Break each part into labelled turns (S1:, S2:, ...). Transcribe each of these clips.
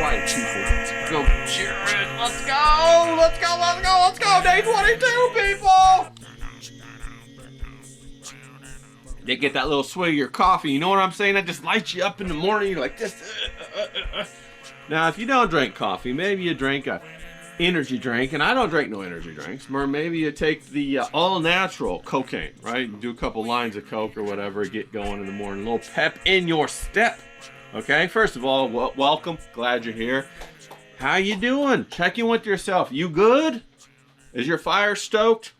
S1: Alright, people, let's go cheer it. Let's go! Let's go, let's go, let's go! Day 22, people! They get that little swig of your coffee, you know what I'm saying? That just lights you up in the morning. You're like this. Now, if you don't drink coffee, maybe you drink a energy drink, and I don't drink no energy drinks. Or maybe you take the all-natural cocaine, right? Do a couple lines of Coke or whatever, get going in the morning. A little pep in your step. Okay, first of all, welcome. Glad you're here. How you doing? Check in with yourself. You good? Is your fire stoked?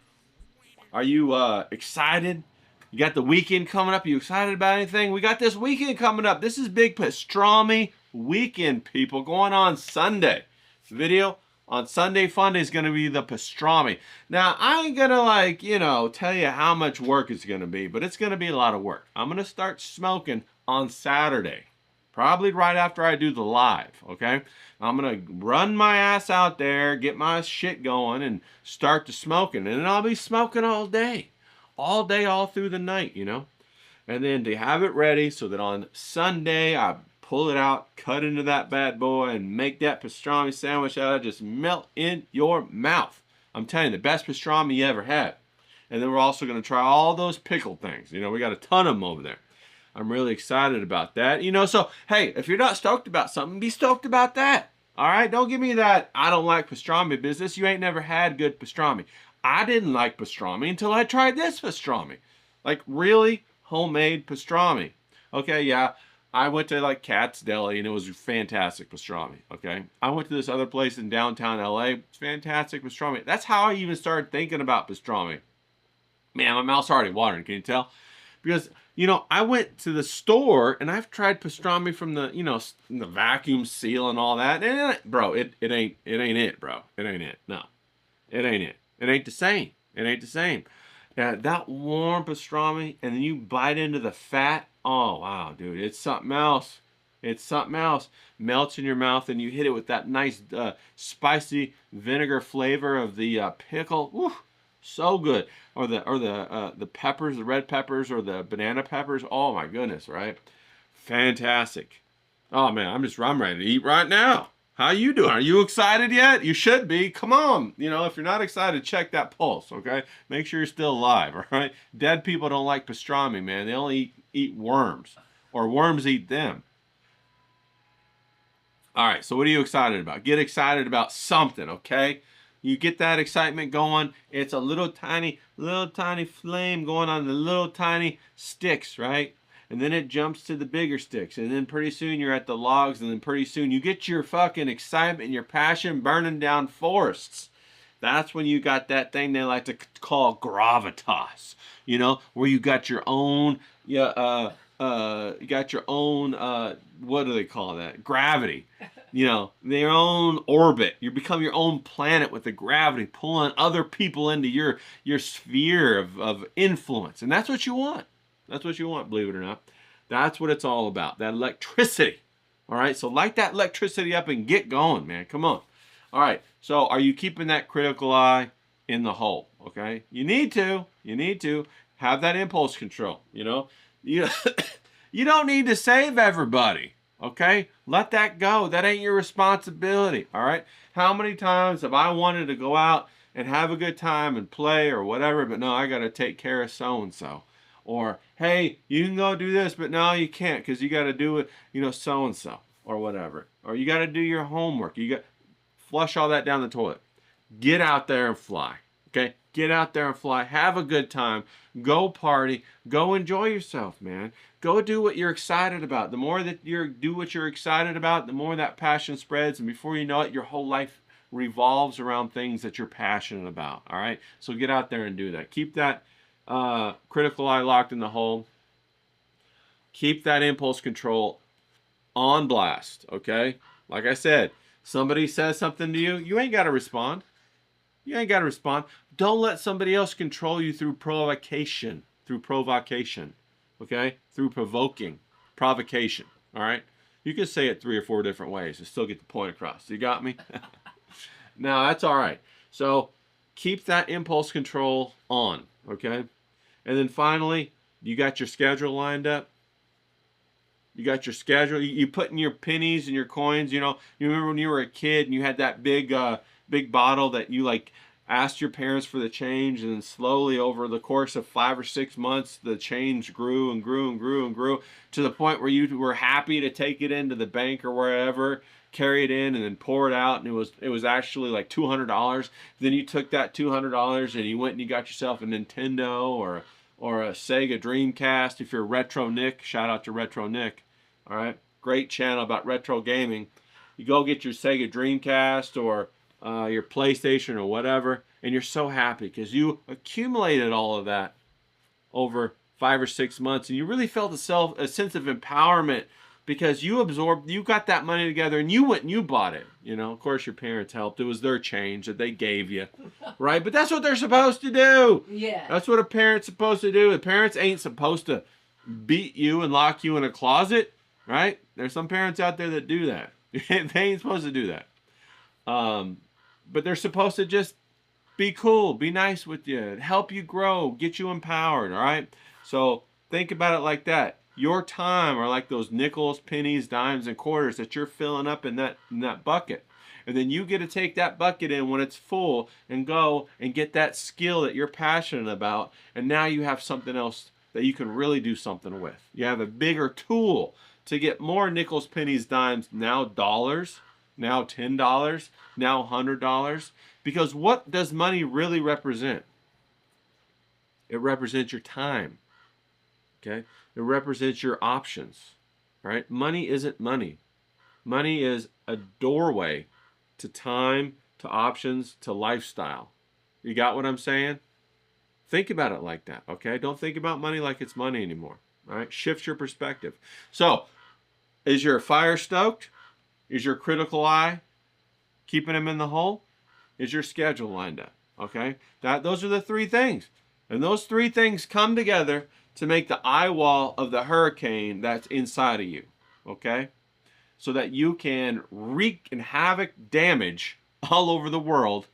S1: Are you excited? You got the weekend coming up. Are you excited about anything? We got this weekend coming up. This is big pastrami weekend, people, going on Sunday. Video on Sunday Fun Day is going to be the pastrami. Now, I ain't going to, like, you know, tell you how much work it's going to be, but it's going to be a lot of work. I'm going to start smoking on Saturday. Probably right after I do the live, okay? I'm going to run my ass out there, get my shit going, and start to smoking. And then I'll be smoking all day, all through the night, you know? And then to have it ready so that on Sunday, I pull it out, cut into that bad boy, and make that pastrami sandwich out of just melt in your mouth. I'm telling you, the best pastrami you ever had. And then we're also going to try all those pickle things. You know, we got a ton of them over there. I'm really excited about that. You know, so, hey, if you're not stoked about something, be stoked about that. All right? Don't give me that I don't like pastrami business. You ain't never had good pastrami. I didn't like pastrami until I tried this pastrami. Like, really homemade pastrami. Okay, yeah, I went to, like, Cat's Deli, and it was fantastic pastrami, okay? I went to this other place in downtown LA. It's fantastic pastrami. That's how I even started thinking about pastrami. Man, my mouth's already watering. Can you tell? Because, you know, I went to the store and I've tried pastrami from the, you know, the vacuum seal and all that. And bro, it ain't it, bro. It ain't it. No, it ain't it. It ain't the same. It ain't the same. That warm pastrami, and then you bite into the fat. Oh, wow, dude. It's something else. It's something else. Melts in your mouth, and you hit it with that nice spicy vinegar flavor of the pickle. Woo. So good. Or the peppers, the red peppers, or the banana peppers. Oh my goodness, right? Fantastic. Oh man, I'm ready to eat right now. How you doing? Are you excited yet? You should be. Come on. You know, if you're not excited, check that pulse, okay? Make sure you're still alive, all right? Dead people don't like pastrami, man. They only eat worms, or worms eat them. All right, so what are you excited about? Get excited about something, okay? You get that excitement going. It's a little tiny flame going on the little tiny sticks, right? And then it jumps to the bigger sticks. And then pretty soon you're at the logs. And then pretty soon you get your fucking excitement and your passion burning down forests. That's when you got that thing they like to call gravitas. You know, where you got your own, you got your own, what do they call that? Gravity. You know, their own orbit. You become your own planet with the gravity, pulling other people into your sphere of influence. And that's what you want. That's what you want, believe it or not. That's what it's all about, that electricity. All right, so light that electricity up and get going, man. Come on. All right, so are you keeping that critical eye in the hole, okay? You need to. You need to have that impulse control, you know? You don't need to save everybody. Okay? Let that go. That ain't your responsibility. All right? How many times have I wanted to go out and have a good time and play or whatever, but no, I got to take care of so-and-so. Or, hey, you can go do this, but no, you can't because you got to do it, you know, so-and-so or whatever. Or you got to do your homework. You got flush all that down the toilet. Get out there and fly. Okay? Get out there and fly. Have a good time. Go party. Go enjoy yourself, man. Go do what you're excited about. The more that you do what you're excited about, the more that passion spreads. And before you know it, your whole life revolves around things that you're passionate about. All right, so get out there and do that. Keep that critical eye locked in the hole. Keep that impulse control on blast. Okay, like I said, somebody says something to you, you ain't got to respond. You ain't got to respond. Don't let somebody else control you through provocation. Okay, through provocation. All right, you can say it 3 or 4 different ways and still get the point across. You got me? Now that's all right. So keep that impulse control on. Okay, and then finally, you got your schedule lined up. You got your schedule. You put in your pennies and your coins. You know, you remember when you were a kid and you had that big bottle that you like asked your parents for the change, and then slowly over the course of 5 or 6 months, the change grew and grew and grew and grew to the point where you were happy to take it into the bank or wherever, carry it in, and then pour it out, and it was actually like $200. Then you took that $200 and you went and you got yourself a Nintendo or a Sega Dreamcast. If you're Retro Nick, shout out to Retro Nick. All right, great channel about retro gaming. You go get your Sega Dreamcast or your PlayStation or whatever, and you're so happy because you accumulated all of that over 5 or 6 months, and you really felt a sense of empowerment because you got that money together and you went and you bought it. You know, of course your parents helped. It was their change that they gave you, right? But that's what they're supposed to do.
S2: Yeah.
S1: That's what a parent's supposed to do. The parents ain't supposed to beat you and lock you in a closet, right? There's some parents out there that do that. They ain't supposed to do that. But they're supposed to just be cool, be nice with you, help you grow, get you empowered, all right? So think about it like that. Your time are like those nickels, pennies, dimes, and quarters that you're filling up in that bucket. And then you get to take that bucket in when it's full and go and get that skill that you're passionate about. And now you have something else that you can really do something with. You have a bigger tool to get more nickels, pennies, dimes, now dollars, now $10, now $100. Because what does money really represent? It represents your time. Okay? It represents your options. Right? Money isn't money. Money is a doorway to time, to options, to lifestyle. You got what I'm saying? Think about it like that, okay? Don't think about money like it's money anymore. All right? Shift your perspective. So, is your fire stoked? Is your critical eye keeping him in the hole? Is your schedule lined up? Okay? Those are the 3 things. And those 3 things come together to make the eye wall of the hurricane that's inside of you. Okay? So that you can wreak and havoc damage all over the world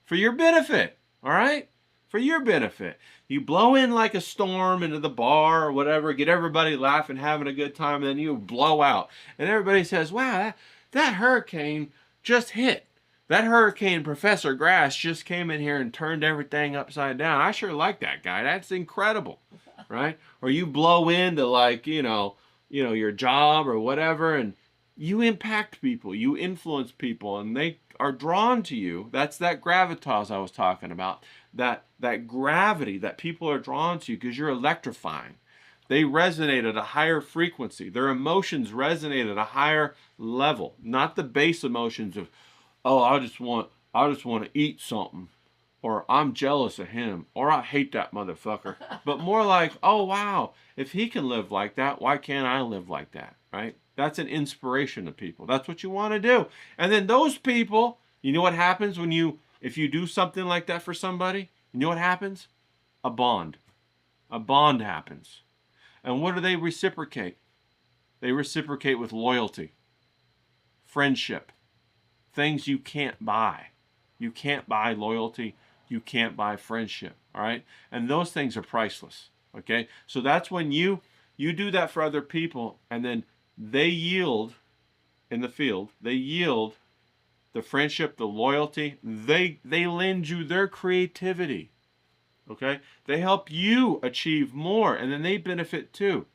S1: for your benefit. All right? For your benefit. You blow in like a storm into the bar or whatever, get everybody laughing, having a good time, and then you blow out. And everybody says, wow, that hurricane just hit. That hurricane Professor Grass just came in here and turned everything upside down. I sure like that guy. That's incredible, right? Or you blow into like, you know, your job or whatever, and you impact people, you influence people, and they are drawn to you. That's that gravitas I was talking about. That gravity that people are drawn to you because you're electrifying. They resonate at a higher frequency. Their emotions resonate at a higher level, not the base emotions of, oh, I just want to eat something, or I'm jealous of him, or I hate that motherfucker. But more like, oh wow, if he can live like that, why can't I live like that, right? That's an inspiration to people. That's what you want to do. And then those people, you know what happens if you do something like that for somebody? You know what happens? A bond. A bond happens. And what do they reciprocate? They reciprocate with loyalty, friendship, things you can't buy. You can't buy loyalty. You can't buy friendship. All right? And those things are priceless. Okay? So that's when you do that for other people, and then they yield in the field. They yield the friendship, the loyalty. They lend you their creativity. Okay? They help you achieve more, and then they benefit too.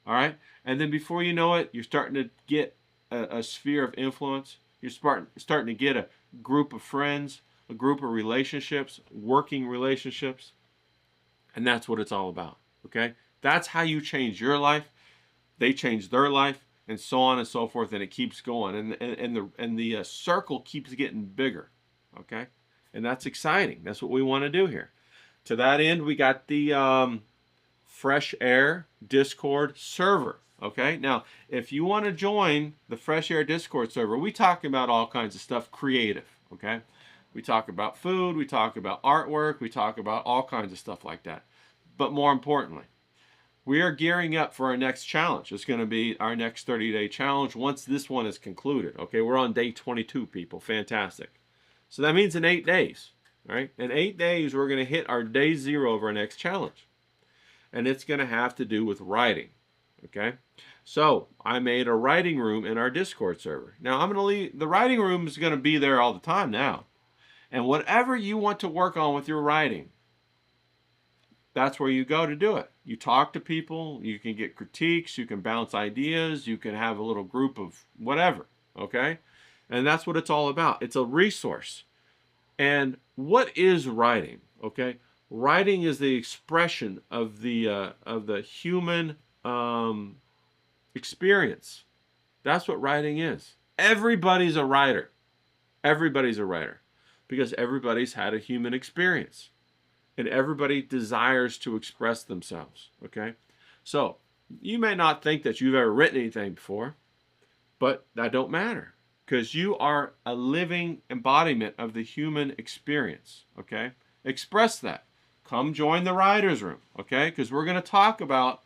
S1: All right? And then before you know it, you're starting to get a sphere of influence. You're starting to get a group of friends, a group of relationships, working relationships. And that's what it's all about. Okay? That's how you change your life. They change their life. and so on and so forth, and it keeps going, and the circle keeps getting bigger, okay? And that's exciting. That's what we want to do here. To that end, we got the Fresh Air Discord server, okay? Now, if you want to join the Fresh Air Discord server, we talk about all kinds of stuff creative, okay? We talk about food, we talk about artwork, we talk about all kinds of stuff like that. But more importantly, we are gearing up for our next challenge. It's going to be our next 30-day challenge once this one is concluded. Okay, we're on day 22, people. Fantastic. So that means in 8 days, right? In 8 days, we're going to hit our day 0 of our next challenge. And it's going to have to do with writing. Okay, so I made a writing room in our Discord server. Now, I'm going to leave, the writing room is going to be there all the time now. And whatever you want to work on with your writing, that's where you go to do it. You talk to people, you can get critiques, you can bounce ideas, you can have a little group of whatever, okay? And that's what it's all about. It's a resource. And what is writing, okay? Writing is the expression of the human experience. That's what writing is. Everybody's a writer. Everybody's a writer. Because everybody's had a human experience. And everybody desires to express themselves, okay? So, you may not think that you've ever written anything before, but that don't matter. Because you are a living embodiment of the human experience, okay? Express that. Come join the writer's room, okay? Because we're going to talk about,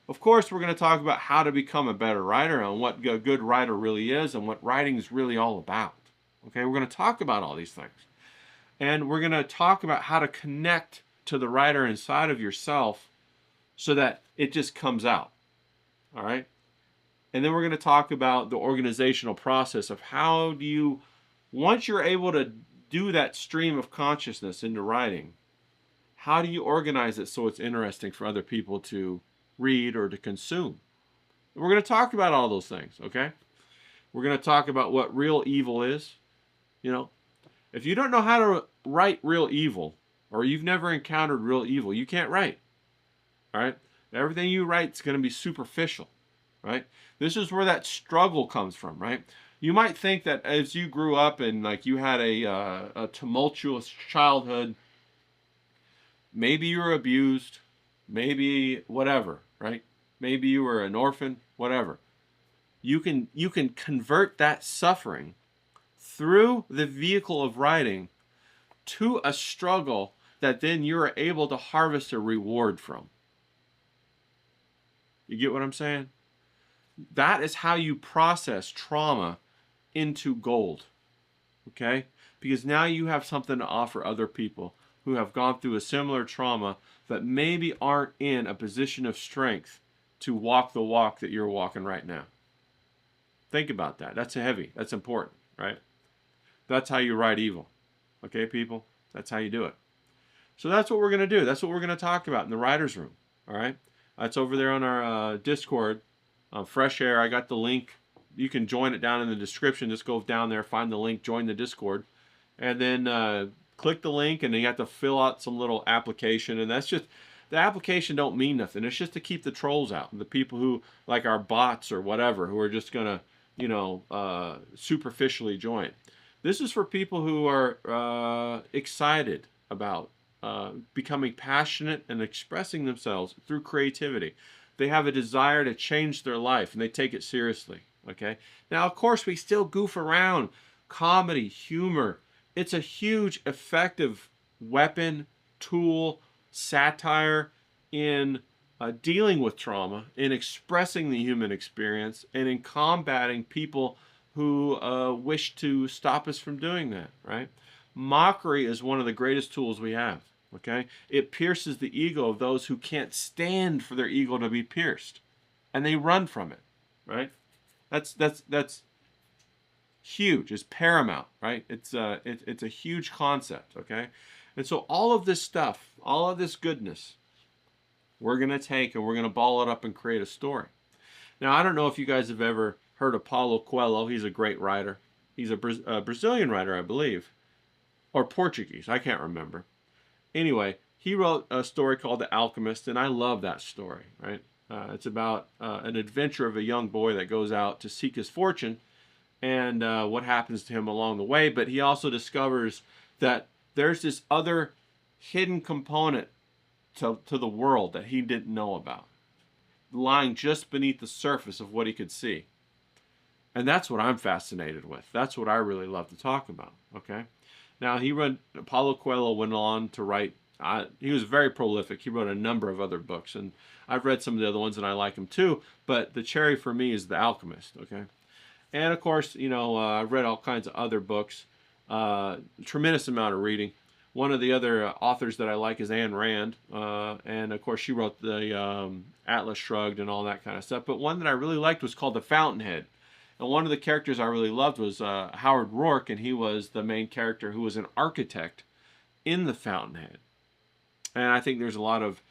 S1: of course, we're going to talk about how to become a better writer and what a good writer really is and what writing is really all about. Okay, we're going to talk about all these things. And we're going to talk about how to connect to the writer inside of yourself so that it just comes out. All right? And then we're going to talk about the organizational process of how do you, once you're able to do that stream of consciousness into writing, how do you organize it so it's interesting for other people to read or to consume? And we're going to talk about all those things, okay? We're going to talk about what real evil is. You know, if you don't know how to write real evil, or you've never encountered real evil, you can't write. All right? Everything you write is going to be superficial, right? This is where that struggle comes from, right? You might think that as you grew up and like you had a tumultuous childhood, maybe you were abused, maybe whatever, right? Maybe you were an orphan, whatever. You can convert that suffering through the vehicle of writing to a struggle that then you're able to harvest a reward from. You get what I'm saying? That is how you process trauma into gold. Okay? Because now you have something to offer other people who have gone through a similar trauma that maybe aren't in a position of strength to walk the walk that you're walking right now. Think about that. That's heavy. That's important, right? That's how you write evil. Okay, people? That's how you do it. So that's what we're going to do. That's what we're going to talk about in the writer's room. All right? That's over there on our Discord. Fresh Air, I got the link. You can join it down in the description. Just go down there, find the link, join the Discord. And then click the link, and then you have to fill out some little application. And that's just, the application don't mean nothing. It's just to keep the trolls out. The people who, like our bots or whatever, who are just going to, you know, superficially join. This is for people who are excited about becoming passionate and expressing themselves through creativity. They have a desire to change their life, and they take it seriously, okay? Now, of course, we still goof around. Comedy, humor, it's a huge, effective weapon, tool, satire in dealing with trauma, in expressing the human experience, and in combating people who wish to stop us from doing that, right? Mockery is one of the greatest tools we have, okay? It pierces the ego of those who can't stand for their ego to be pierced, and they run from it, right? That's huge. It's paramount, right? It's a huge concept, okay? And so all of this stuff, all of this goodness, we're going to take and we're going to ball it up and create a story. Now, I don't know if you guys have ever heard of Paulo Coelho. He's a great writer. He's a Brazilian writer, I believe, or Portuguese. I can't remember. Anyway, he wrote a story called The Alchemist, and I love that story, right? It's about an adventure of a young boy that goes out to seek his fortune and what happens to him along the way. But he also discovers that there's this other hidden component to the world that he didn't know about, lying just beneath the surface of what he could see. And that's what I'm fascinated with. That's what I really love to talk about, okay? Now, Paulo Coelho went on to write, he was very prolific. He wrote a number of other books, and I've read some of the other ones, and I like them too, but the cherry for me is The Alchemist, okay? And, of course, you know, I've read all kinds of other books, tremendous amount of reading. One of the other authors that I like is Ayn Rand, and, of course, she wrote the Atlas Shrugged and all that kind of stuff, but one that I really liked was called The Fountainhead. And one of the characters I really loved was Howard Rourke, and he was the main character who was an architect in The Fountainhead. And I think there's a lot of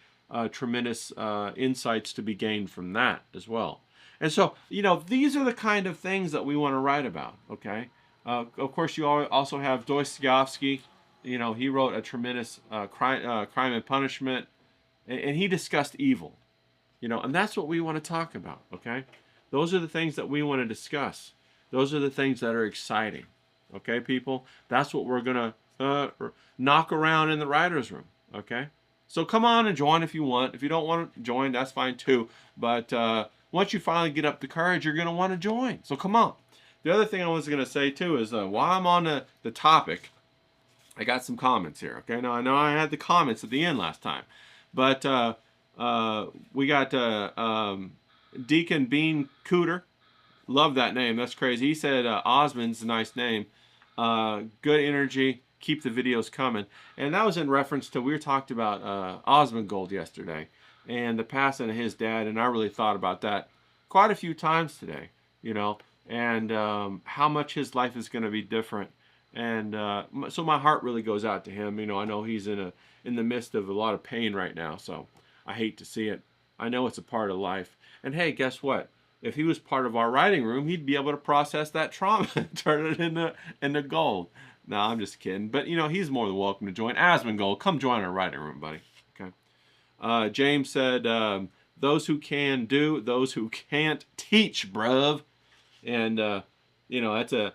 S1: tremendous insights to be gained from that as well. And so, you know, these are the kind of things that we want to write about, okay? Of course, you also have Dostoevsky. You know, he wrote a tremendous Crime and Punishment, and he discussed evil, you know, and that's what we want to talk about, okay? Those are the things that we want to discuss. Those are the things that are exciting. Okay, people? That's what we're going to knock around in the writer's room. Okay? So come on and join if you want. If you don't want to join, that's fine too. But once you finally get up the courage, you're going to want to join. So come on. The other thing I was going to say too is while I'm on the topic, I got some comments here. Okay? Now, I know I had the comments at the end last time. But we got... Deacon Bean Cooter, love that name. That's crazy. He said Osmond's a nice name. Good energy. Keep the videos coming. And that was in reference to, we talked about Osmond Gold yesterday and the passing of his dad. And I really thought about that quite a few times today, you know, and how much his life is going to be different. And so my heart really goes out to him. You know, I know he's in the midst of a lot of pain right now. So I hate to see it. I know it's a part of life. And hey, guess what? If he was part of our writing room, he'd be able to process that trauma and turn it into gold. No, I'm just kidding. But, you know, he's more than welcome to join. Asmund Gold, come join our writing room, buddy. Okay. James said, those who can do, those who can't teach, bruv. And, you know, that's a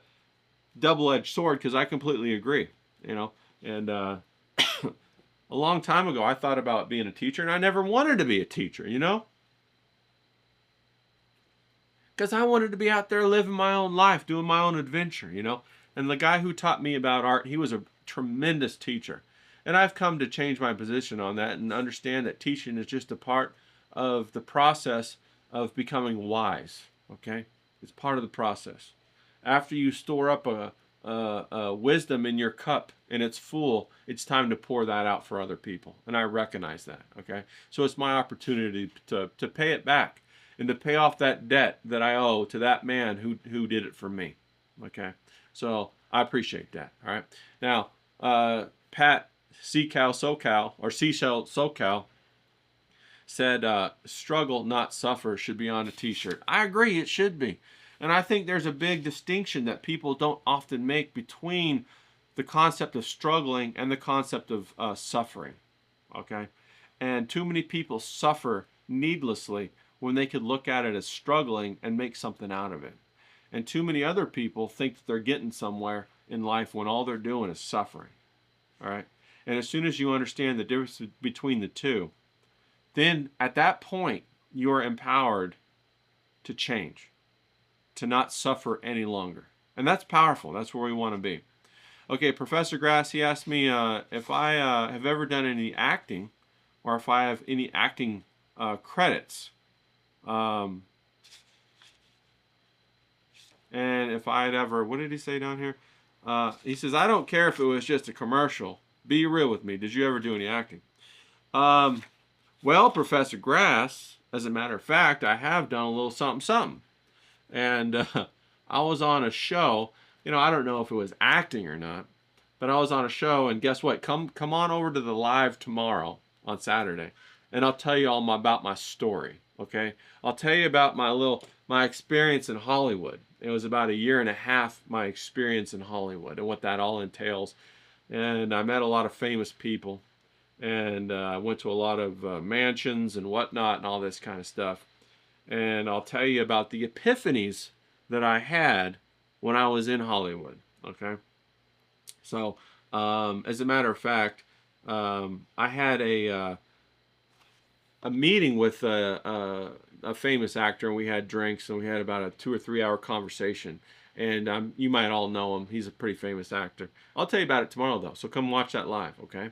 S1: double-edged sword because I completely agree, you know. And a long time ago, I thought about being a teacher, and I never wanted to be a teacher, you know. Because I wanted to be out there living my own life, doing my own adventure, you know. And the guy who taught me about art, he was a tremendous teacher. And I've come to change my position on that and understand that teaching is just a part of the process of becoming wise, okay? It's part of the process. After you store up a wisdom in your cup and it's full, it's time to pour that out for other people. And I recognize that, okay? So it's my opportunity to pay it back. And to pay off that debt that I owe to that man who did it for me. Okay? So I appreciate that. All right? Now, Pat Seacal SoCal, or Seashell SoCal, said, struggle, not suffer, should be on a t-shirt. I agree, it should be. And I think there's a big distinction that people don't often make between the concept of struggling and the concept of suffering. Okay? And too many people suffer needlessly when they could look at it as struggling and make something out of it. And too many other people think that they're getting somewhere in life when all they're doing is suffering. All right? And as soon as you understand the difference between the two, then at that point, you're empowered to change, to not suffer any longer. And that's powerful. That's where we want to be. Okay, Professor Grass, he asked me if I have ever done any acting or if I have any acting credits. And if I'd ever, what did he say down here? He says, I don't care if it was just a commercial. Be real with me. Did you ever do any acting? Well, Professor Grass, as a matter of fact, I have done a little something, something. And I was on a show. You know, I don't know if it was acting or not, but I was on a show, and guess what? Come on over to the live tomorrow on Saturday, and I'll tell you all about my story. Okay, I'll tell you about my experience in Hollywood. It was about 1.5 years, my experience in Hollywood, and what that all entails. And I met a lot of famous people, and I went to a lot of mansions and whatnot and all this kind of stuff. And I'll tell you about the epiphanies that I had when I was in Hollywood. Okay, so as a matter of fact, I had a meeting with a famous actor, and we had drinks, and we had about a 2 or 3 hour conversation. And you might all know him. He's a pretty famous actor. I'll tell you about it tomorrow, though. So come watch that live, okay?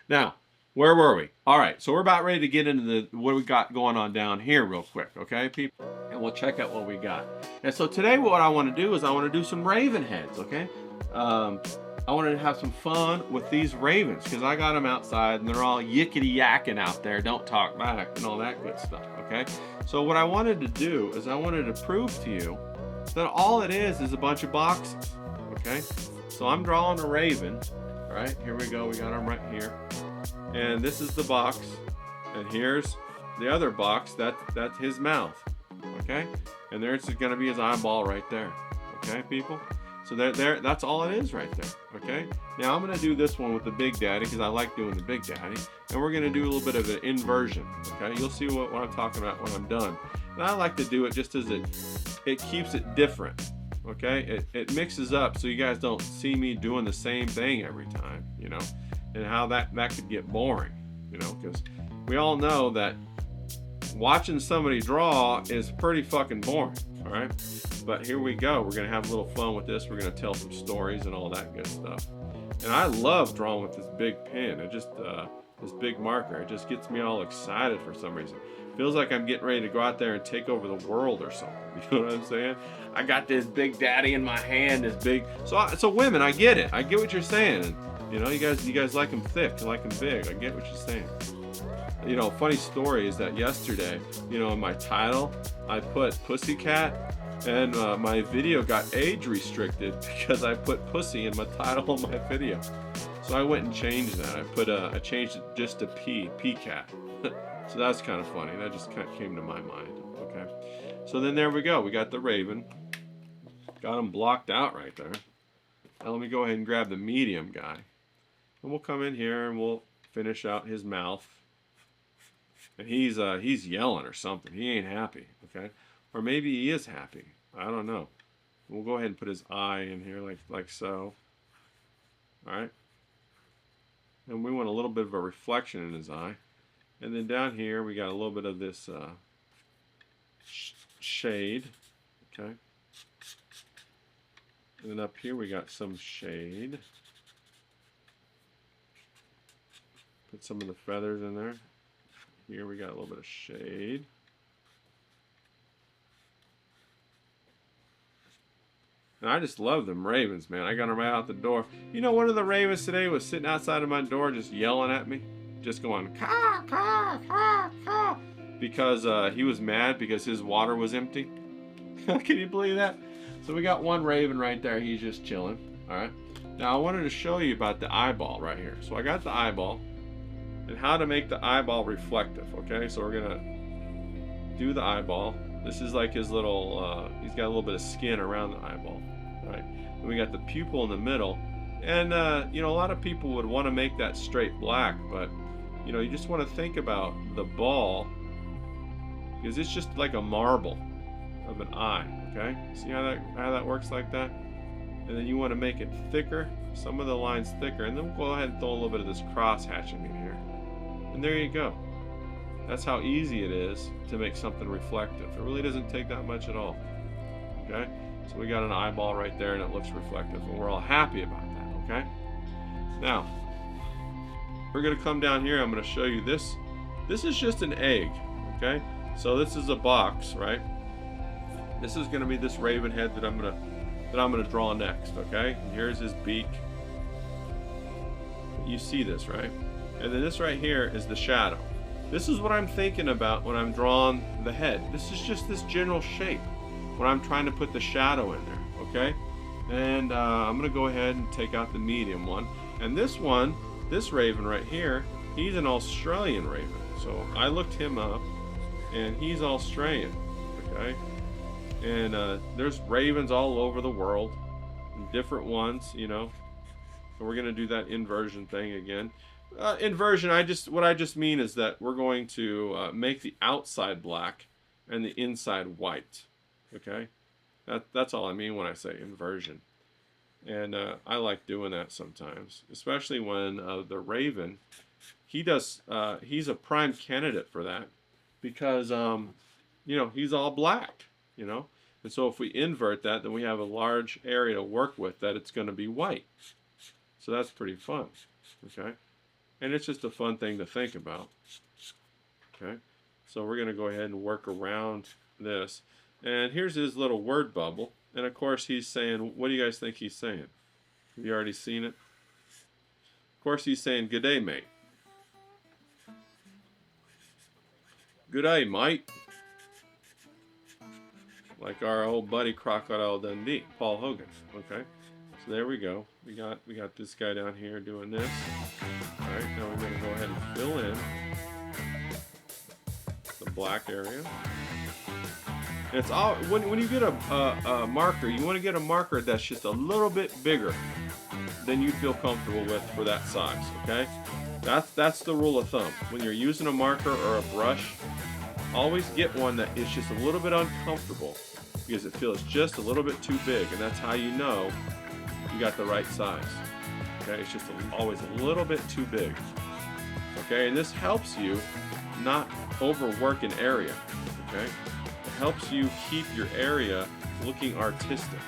S1: Now, where were we? All right, so we're about ready to get into what we got going on down here real quick, okay, people? And we'll check out what we got. And so today what I want to do is I want to do some raven heads, okay? I wanted to have some fun with these ravens because I got them outside and they're all yickety yakking out there, don't talk back and all that good stuff, okay? So what I wanted to do is I wanted to prove to you that all it is a bunch of boxes, okay? So I'm drawing a raven, all right? Here we go, we got him right here. And this is the box, and here's the other box, that's his mouth, okay? And there's gonna be his eyeball right there, okay, people? So that's all it is right there, okay? Now I'm gonna do this one with the Big Daddy because I like doing the Big Daddy, and we're gonna do a little bit of an inversion, okay? You'll see what I'm talking about when I'm done. And I like to do it just as it keeps it different, okay? It mixes up so you guys don't see me doing the same thing every time, you know? And how that could get boring, you know, because we all know that watching somebody draw is pretty fucking boring, all right? But here we go. We're gonna have a little fun with this. We're gonna tell some stories and all that good stuff. And I love drawing with this big pen. It just this big marker. It just gets me all excited for some reason. Feels like I'm getting ready to go out there and take over the world or something. You know what I'm saying? I got this Big Daddy in my hand. This big. So women, I get it. I get what you're saying. You know, you guys like them thick, you like them big. I get what you're saying. You know, funny story is that yesterday, you know, in my title, I put Pussycat, and my video got age restricted because I put pussy in my title of my video. So I went and changed that. I changed it just to P-cat. So that's kind of funny. That just kind of came to my mind. Okay. So then there we go. We got the raven. Got him blocked out right there. Now let me go ahead and grab the medium guy. And we'll come in here and we'll finish out his mouth. And he's yelling or something. He ain't happy, okay? Or maybe he is happy. I don't know. We'll go ahead and put his eye in here like so. All right. And we want a little bit of a reflection in his eye. And then down here we got a little bit of this shade, okay? And then up here we got some shade. Put some of the feathers in there. Here we got a little bit of shade. And I just love them ravens, man. I got them right out the door. You know, one of the ravens today was sitting outside of my door just yelling at me. Just going, caw, caw, caw, caw. Because he was mad because his water was empty. Can you believe that? So we got one raven right there. He's just chilling. All right. Now I wanted to show you about the eyeball right here. So I got the eyeball. And how to make the eyeball reflective, okay? So we're gonna do the eyeball. This is like his little, he's got a little bit of skin around the eyeball, right? And we got the pupil in the middle. And, you know, a lot of people would want to make that straight black, but, you know, you just want to think about the ball, because it's just like a marble of an eye, okay? See how that works like that? And then you want to make it thicker, some of the lines thicker, and then we'll go ahead and throw a little bit of this cross hatching in here. And there you go. That's how easy it is to make something reflective. It really doesn't take that much at all. Okay? So we got an eyeball right there and it looks reflective. And we're all happy about that, okay? Now, we're going to come down here. I'm going to show you this. This is just an egg, okay? So this is a box, right? This is going to be this raven head that I'm going to draw next, okay? And here's his beak. You see this, right? And then this right here is the shadow. This is what I'm thinking about when I'm drawing the head. This is just this general shape when I'm trying to put the shadow in there, okay? And I'm gonna go ahead and take out the medium one. And this one, this raven right here, he's an Australian raven. So I looked him up and he's Australian, okay? And there's ravens all over the world, different ones, you know. So we're gonna do that inversion thing again. Inversion, what I just mean is that we're going to make the outside black and the inside white. Okay, that's all I mean when I say inversion. And I like doing that sometimes, especially when the Raven, he's a prime candidate for that because you know, he's all black, you know, and so if we invert that, then we have a large area to work with that it's going to be white. So that's pretty fun. Okay. And it's just a fun thing to think about. Okay, so we're going to go ahead and work around this. And here's his little word bubble. And of course he's saying, what do you guys think he's saying? Have you already seen it? Of course he's saying, good day, mate. Good day, mate. Like our old buddy Crocodile Dundee, Paul Hogan. Okay, so there we go. We got this guy down here doing this. Alright, now we're going to go ahead and fill in the black area. And it's all when you get a marker, you want to get a marker that's just a little bit bigger than you feel comfortable with for that size. Okay, that's the rule of thumb. When you're using a marker or a brush, always get one that is just a little bit uncomfortable because it feels just a little bit too big, and that's how you know you got the right size. Okay, it's just always a little bit too big. Okay, and this helps you not overwork an area. Okay, it helps you keep your area looking artistic.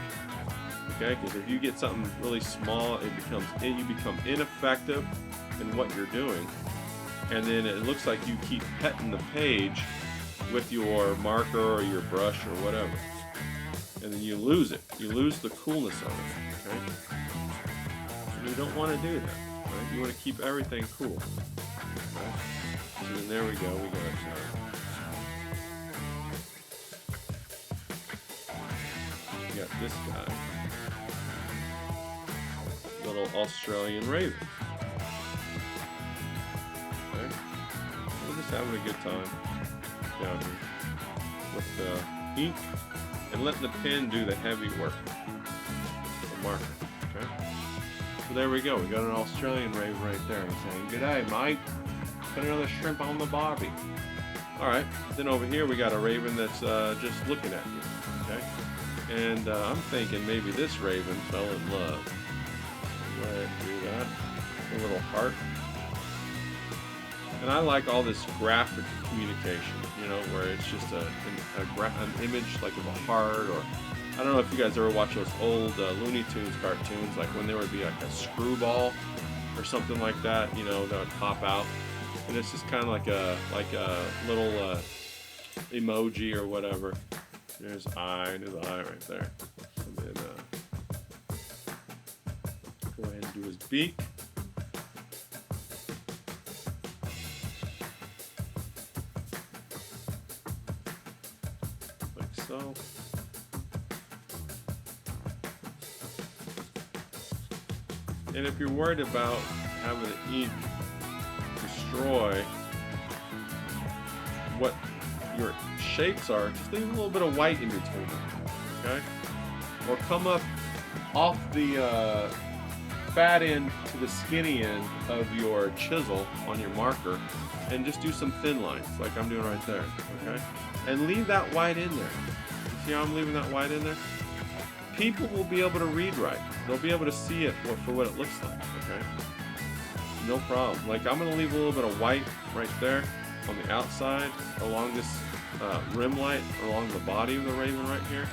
S1: Okay, because if you get something really small, you become ineffective in what you're doing, and then it looks like you keep petting the page with your marker or your brush or whatever, and then you lose it. You lose the coolness of it. Okay. You don't want to do that, right? You want to keep everything cool. Right? So then there we go. We got this guy, little Australian Raven. Okay. We're just having a good time down here with the ink and letting the pen do the heavy work. The marker. Okay. So there we go. We got an Australian Raven right there. He's saying, "G'day, mate. Put another shrimp on the barbie." All right. Then over here we got a Raven that's just looking at you. Okay. And I'm thinking maybe this Raven fell in love. Go ahead and do that. A little heart. And I like all this graphic communication, you know, where it's just an image like of a heart, or I don't know if you guys ever watch those old Looney Tunes cartoons, like when there would be like a screwball or something like that, you know, that would pop out, and it's just kind of like a little emoji or whatever. There's eye right there, and then go ahead and do his beak. So, and if you're worried about having the ink destroy what your shapes are, just leave a little bit of white in between them, okay? Or come up off the fat end to the skinny end of your chisel on your marker and just do some thin lines like I'm doing right there, okay? And leave that white in there. You see how I'm leaving that white in there? People will be able to read right. They'll be able to see it for what it looks like, okay? No problem. Like I'm gonna leave a little bit of white right there on the outside along this rim light along the body of the Raven right here.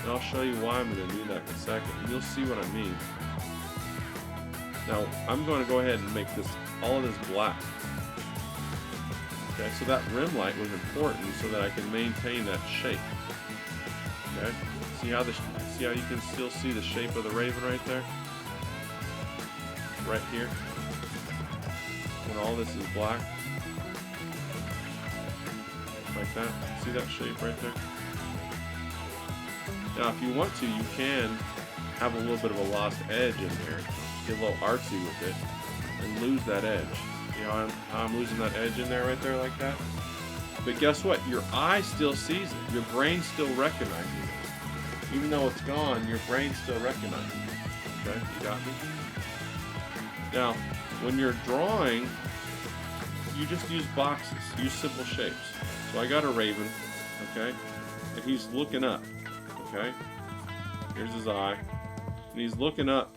S1: And I'll show you why I'm gonna do that in a second. And you'll see what I mean. Now I'm going to go ahead and make all of this black. Okay, so that rim light was important so that I can maintain that shape. Okay, see how you can still see the shape of the Raven right there? Right here. When all this is black. Like that. See that shape right there? Now if you want to, you can have a little bit of a lost edge in here. Get a little artsy with it and lose that edge. You know how I'm losing that edge in there right there like that? But guess what? Your eye still sees it. Your brain still recognizes it. Even though it's gone, your brain still recognizes it. Okay? You got me? Now,
S2: when you're drawing, you just use boxes, use simple shapes. So I got a raven, okay, and he's looking up, okay. Here's his eye, and he's looking up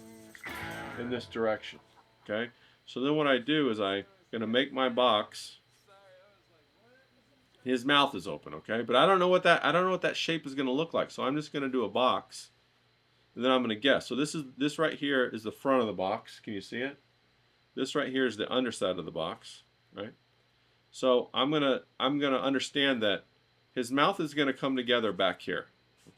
S2: in this direction, okay. So then what I do is I'm gonna make my box. His mouth is open, okay, but I don't know what that shape is gonna look like. So I'm just gonna do a box, and then I'm gonna guess. So this right here is the front of the box. Can you see it? This right here is the underside of the box, right? So I'm gonna understand that his mouth is gonna come together back here,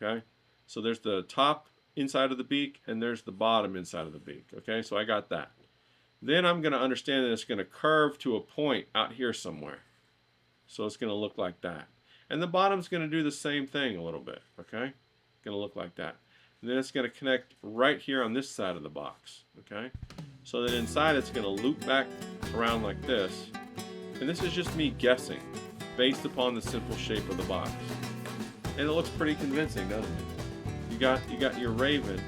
S2: okay? So there's the top inside of the beak and there's the bottom inside of the beak, okay? So I got that. Then I'm gonna understand that it's gonna curve to a point out here somewhere. So it's gonna look like that. And the bottom's gonna do the same thing a little bit, okay? Gonna look like that. And then it's gonna connect right here on this side of the box, okay? So then inside it's gonna loop back around like this. And this is just me guessing based upon the simple shape of the box. And it looks pretty convincing, doesn't it? You got your raven.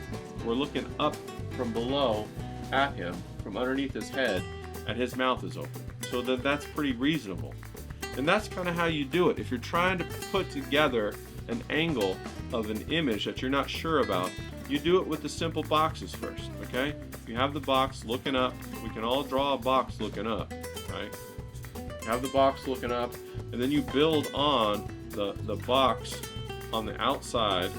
S2: We're looking up from below at him, from underneath his head, and his mouth is open. So that's pretty reasonable. And that's kind of how you do it. If you're trying to put together an angle of an image that you're not sure about, you do it with the simple boxes first, okay? You have the box looking up. We can all draw a box looking up, right? You have the box looking up, and then you build on the box on the outside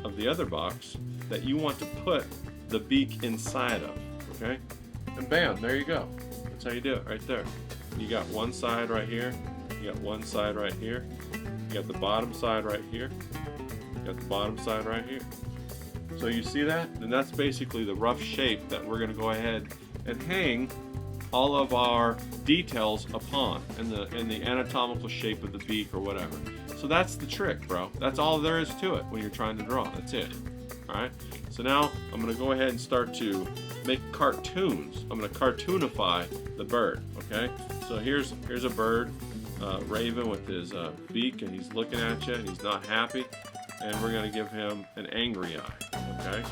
S2: of the other box that you want to put the beak inside of, okay? And bam, there you go. That's how you do it right there. You got one side right here, you got one side right here, you got the bottom side right here, you got the bottom side right here. So you see that? And that's basically the rough shape that we're gonna go ahead and hang all of our details upon, and the anatomical shape of the beak or whatever. So that's the trick, bro. That's all there is to it when you're trying to draw. That's it. Alright? So now I'm gonna go ahead and start to make cartoons. I'm gonna cartoonify the bird. Okay? So here's a bird, raven with his beak, and he's looking at you and he's not happy. And we're gonna give him an angry eye. Okay?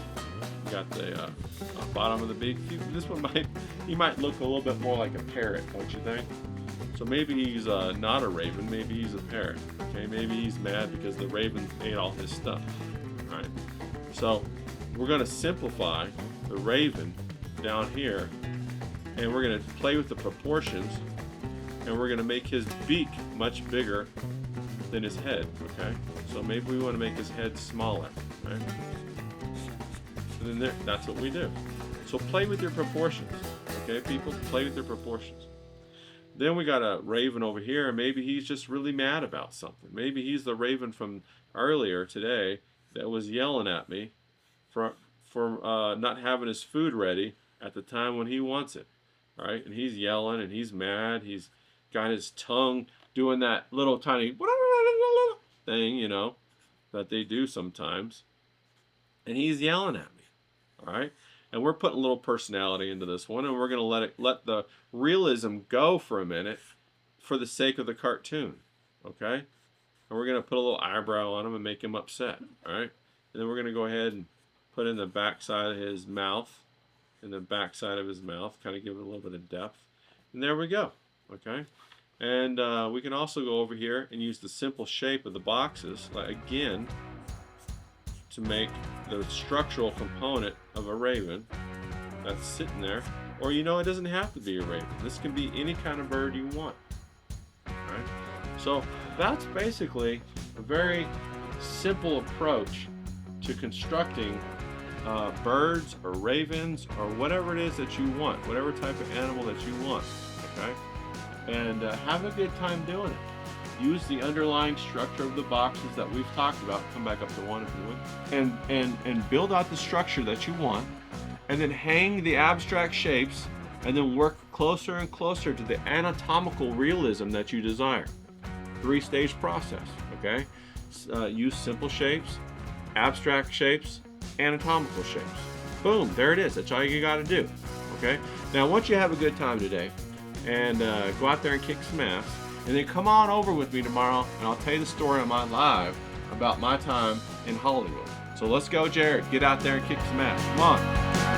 S2: You got the bottom of the beak. This one might look a little bit more like a parrot, don't you think? So maybe he's not a raven, maybe he's a parrot. Okay, maybe he's mad because the raven ate all his stuff. All right. So we're gonna simplify the raven down here, and we're gonna play with the proportions, and we're gonna make his beak much bigger than his head. Okay. So maybe we want to make his head smaller. Right? And then that's what we do. So play with your proportions, okay, people? Play with your proportions. Then we got a raven over here, and maybe he's just really mad about something. Maybe he's the raven from earlier today that was yelling at me for not having his food ready at the time when he wants it, right? And he's yelling and he's mad. He's got his tongue doing that little tiny thing, you know, that they do sometimes, and he's yelling at me. All right, and we're putting a little personality into this one, and we're going to let the realism go for a minute for the sake of the cartoon, okay? And we're going to put a little eyebrow on him and make him upset, all right? And then we're going to go ahead and put in the back side of his mouth, kind of give it a little bit of depth, and there we go, okay? And we can also go over here and use the simple shape of the boxes, like again, to make the structural component of a raven that's sitting there. Or, you know, it doesn't have to be a raven. This can be any kind of bird you want. Right? So that's basically a very simple approach to constructing birds or ravens or whatever it is that you want, whatever type of animal that you want. Okay? And have a good time doing it. Use the underlying structure of the boxes that we've talked about. Come back up to one if you would. And build out the structure that you want. And then hang the abstract shapes. And then work closer and closer to the anatomical realism that you desire. 3-stage process, okay? Use simple shapes, abstract shapes, anatomical shapes. Boom, there it is. That's all you gotta do, okay? Now, once you have a good time today, and go out there and kick some ass, and then come on over with me tomorrow, and I'll tell you the story on my live about my time in Hollywood. So let's go, Jared. Get out there and kick some ass. Come on.